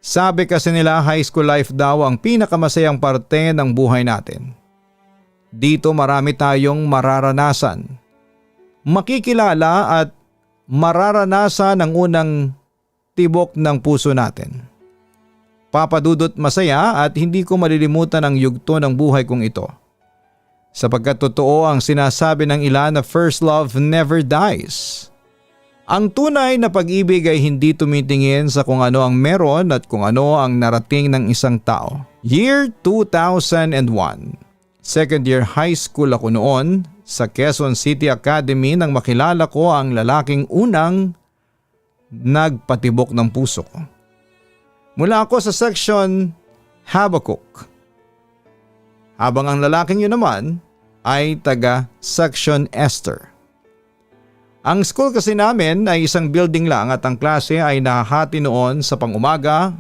Sabi kasi nila high school life daw ang pinakamasayang parte ng buhay natin. Dito marami tayong mararanasan, makikilala at mararanasan ang unang tibok ng puso natin. Papadudot masaya at hindi ko malilimutan ang yugto ng buhay kong ito. Sapagkat totoo ang sinasabi ng ilan na first love never dies. Ang tunay na pag-ibig ay hindi tumitingin sa kung ano ang meron at kung ano ang narating ng isang tao. Year 2001. Second year high school ako noon sa Quezon City Academy nang makilala ko ang lalaking unang nagpatibok ng puso ko. Mula ako sa section Habakkuk. Habang ang lalaking yun naman ay taga section Esther. Ang school kasi namin ay isang building lang at ang klase ay nahahati noon sa pangumaga